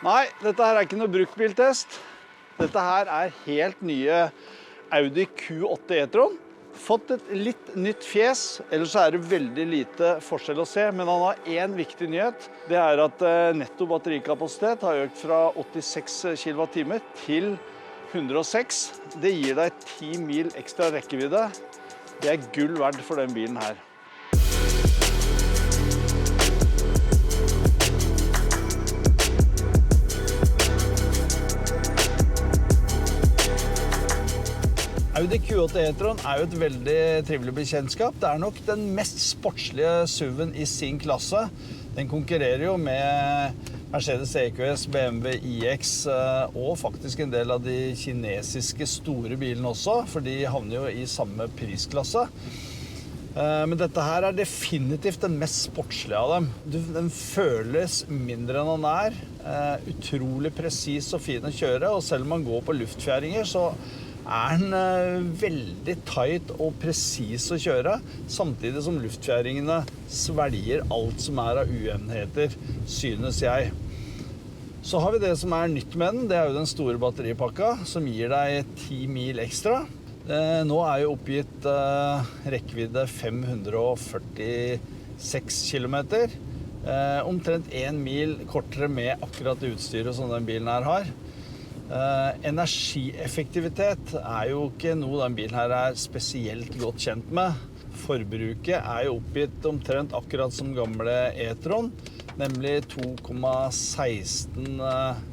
Nei, dette her er ikke noe bruktbiltest. Dette her er helt nye Audi Q8 e-tron. Fått et litt nytt fjes, ellers er det veldig lite forskjell å se, men han har en viktig nyhet. Det er at netto batterikapasitet har økt fra 86 kWh til 106. Det gir deg 10 mil ekstra rekkevidde. Det er gull verdt for den bilen her. Audi Q8 e-tron er jo et veldig trivelig bekjentskap. Det er nok den mest sportslige SUV-en i sin klasse. Den konkurrerer jo med Mercedes EQS, BMW iX og faktisk en del av de kinesiske store bilene også, for de havner jo i samme prisklasse. Men dette her er definitivt den mest sportslige av dem. Den føles mindre enn den er. Utrolig presis og fin å kjøre, og selv om man går på luftfjæringer, så er den veldig tight og presis å kjøre, samtidig som luftfjæringene svelger alt som er av ujevnheter, synes jeg. Så har vi det som er nytt med den, det er jo den store batteripakka, som gir deg 10 mil ekstra. Nå er jo oppgitt rekkevidde 546 kilometer, omtrent 1 mil kortere med akkurat det utstyret som den bilen her har. Energieffektivitet er jo ikke noe den bilen her er spesielt godt kjent med. Forbruket er jo oppgitt omtrent akkurat som gamle e-tron, nemlig 2,16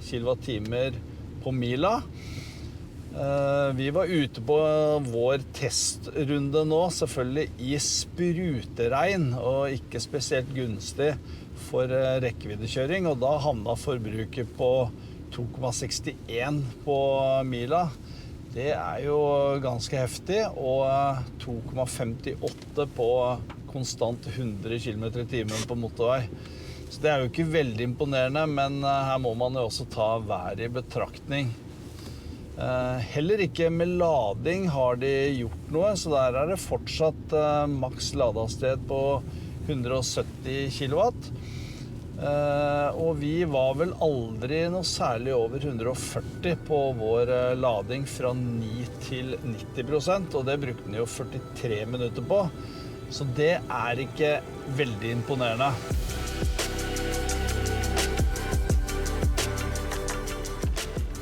kWh på mila. Vi var ute på vår testrunde nå, selvfølgelig i spruteregn og ikke spesielt gunstig for rekkeviddekjøring, og da havnet forbruket på 2,61 på mila. Det er jo ganske heftig, og 2,58 på konstant 100 km i timen på motorvei. Så det er jo ikke veldig imponerende, men her må man jo også ta været i betraktning. Heller ikke med lading har de gjort noe, så der er det fortsatt maks ladehastighet på 170 kW. Og vi var vel aldri noe særlig over 140 på vår lading fra 9 til 90%, og det brukte den jo 43 minutter på. Så det er ikke veldig imponerende.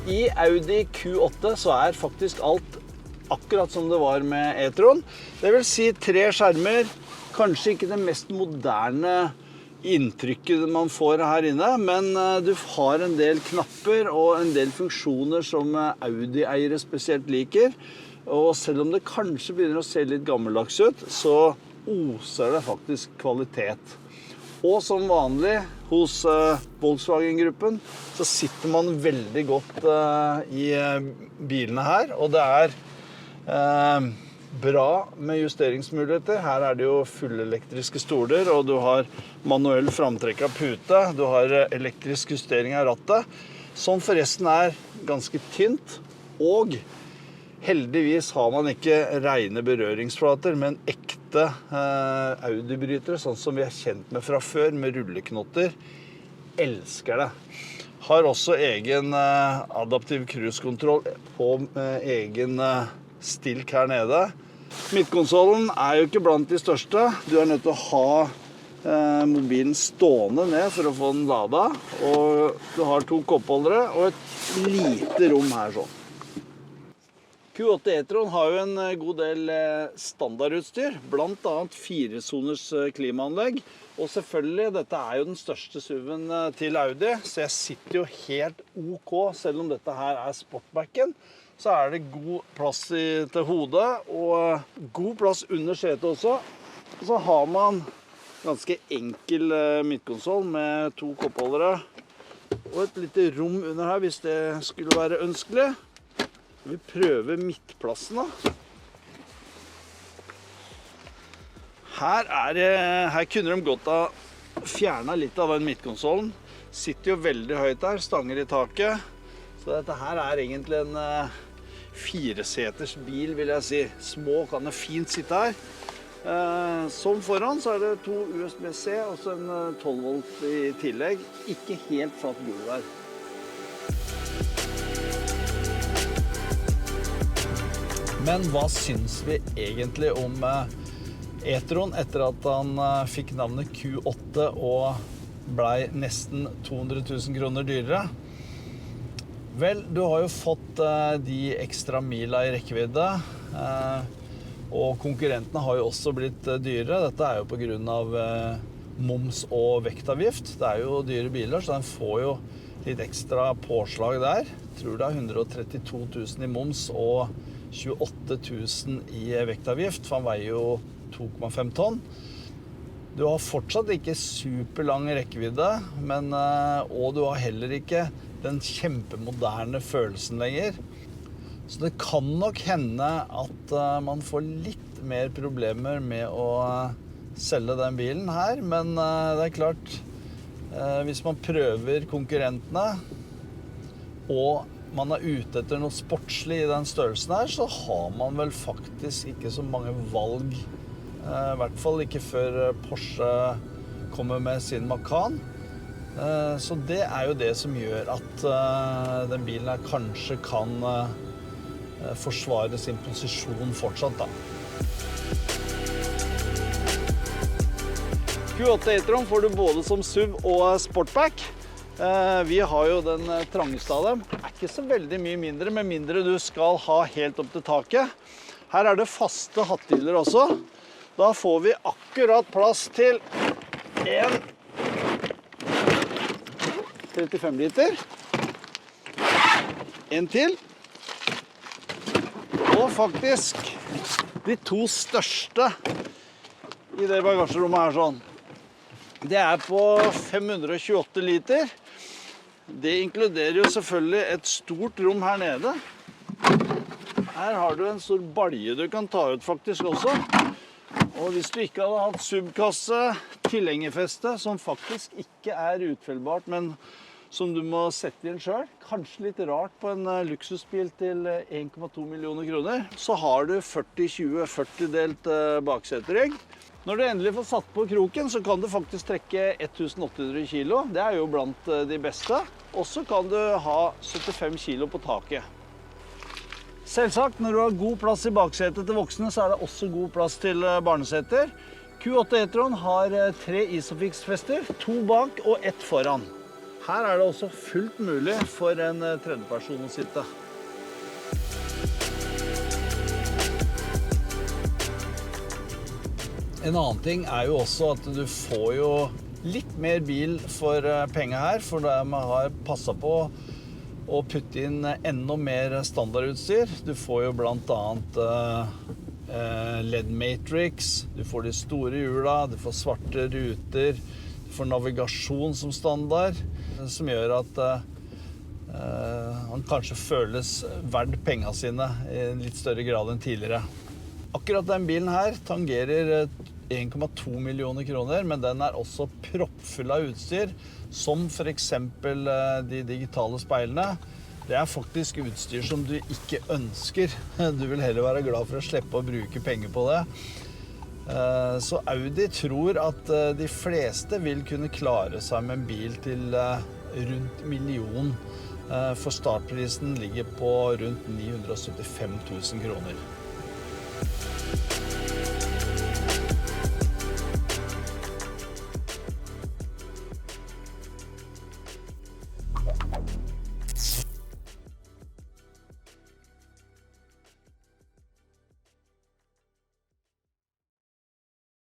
I Audi Q8 så er faktisk alt akkurat som det var med e-tron. Det vil si 3 skjermer, kanskje ikke det mest moderne inntrykket man får her inne, men du har en del knapper og en del funksjoner som Audi-eiere spesielt liker. Og selv om det kanskje begynner å se litt gammeldags ut, så oser det faktisk kvalitet. Og som vanlig hos Volkswagen-gruppen så sitter man veldig godt i bilene her, og det er bra med justeringsmuligheter. Her er det jo fullelektriske stoler, og du har manuell framtrekk av pute, du har elektrisk justering av rattet, som forresten er ganske tynt, og heldigvis har man ikke rene berøringsflater, men ekte Audi-brytere, sånn som vi er kjent med fra før, med rulleknotter. Elsker det. Har også egen adaptiv cruise-kontroll på egen stilk her nede. Midtkonsollen er jo ikke blant de største. Du er nødt til å ha mobilen stående ned for å få den lada. Og du har 2 koppholdere og et lite rom her sånn. Q8 e-tron har jo en god del standardutstyr, blant annet 4-zoners klimaanlegg. Og selvfølgelig, dette er jo den største SUV-en til Audi, så jeg sitter jo helt OK, selv om dette her er sportbacken. Så er det god plass til hodet, og god plass under setet også. Og så har man ganske enkel midtkonsoll med 2 koppholdere, og et lite rom under her hvis det skulle være ønskelig. Vi prøver midtplassen da. Her kunne de godt ha fjernet litt av den midtkonsollen. Sitter jo veldig høyt der, stanger i taket. Så dette her er egentlig en 4-seters bil, vil jeg si. Små kan det fint sitte her. Som foran så er det 2 USB-C og så en 12 volt i tillegg. Ikke helt flatt gulv her. Men hva synes vi egentlig om e-tron etter at han fikk navnet Q8 og ble nesten 200 000 kroner dyrere? Vel, du har jo fått de ekstra mila i rekkevidde, og konkurrentene har jo også blitt dyrere. Dette er jo på grunn av moms og vektavgift. Det er jo dyre biler, så den får jo litt ekstra påslag der. Jeg tror det er 132 000 i moms og 28 000 i vektavgift, for han veier jo 2,5 tonn. Du har fortsatt ikke superlang rekkevidde, men, og du har heller ikke den kjempemoderne følelsen lenger. Så det kan nok hende at man får litt mer problemer med å selge den bilen her, men det er klart, hvis man prøver konkurrentene, og man er ute etter noe sportslig i den størrelsen her, så har man vel faktisk ikke så mange valg. I hvert fall ikke før Porsche kommer med sin Macan. Så det er jo det som gjør at den bilen her kanskje kan forsvare sin posisjon fortsatt da. Q8 e-tron får du både som SUV og Sportback. Vi har jo den trangeste av dem. Det er ikke så veldig mye mindre, med mindre du skal ha helt opp til taket. Her er det faste hatthyller også. Da får vi akkurat plass til en 35 liter. En til. Og faktisk de to største i det bagasjerommet her sånn. Det er på 528 liter. Det inkluderer jo selvfølgelig et stort rom her nede. Her har du en stor balje du kan ta ut faktisk også. Og hvis du ikke hadde hatt subkasse, tilhengerfeste, som faktisk ikke er utfellbart, men som du må sette inn selv, kanskje litt rart på en luksusbil til 1,2 millioner kroner, så har du 40-20-40 delt bakseterygg. Når du endelig får satt på kroken, så kan du faktisk trekke 1800 kilo. Det er jo blant de beste. Og så kan du ha 75 kilo på taket. Selvsagt, når du har god plass i baksetet til voksne, så er det også god plass til barneseter. Q8 e-tron har 3 Isofix-fester, 2 bak og 1 foran. Her er det også fullt mulig for en tredjeperson å sitte. En annen ting er jo også at du får jo litt mer bil for penger her, for man har passet på å putte inn enda mer standardutstyr. Du får jo blant annet LED Matrix, du får de store hjula, du får svarte ruter, du får navigasjon som standard, som gjør at han kanskje føles verdt pengene sine i en litt større grad enn tidligere. Akkurat den bilen her tangerer 1,2 millioner kroner, men den er også proppfull av utstyr, som for eksempel de digitale speilene. Det er faktisk utstyr som du ikke ønsker. Du vil heller være glad for å slippe å bruke penger på det. Så Audi tror at de fleste vil kunne klare seg med en bil til rundt million, for startprisen ligger på rundt 975 000 kroner.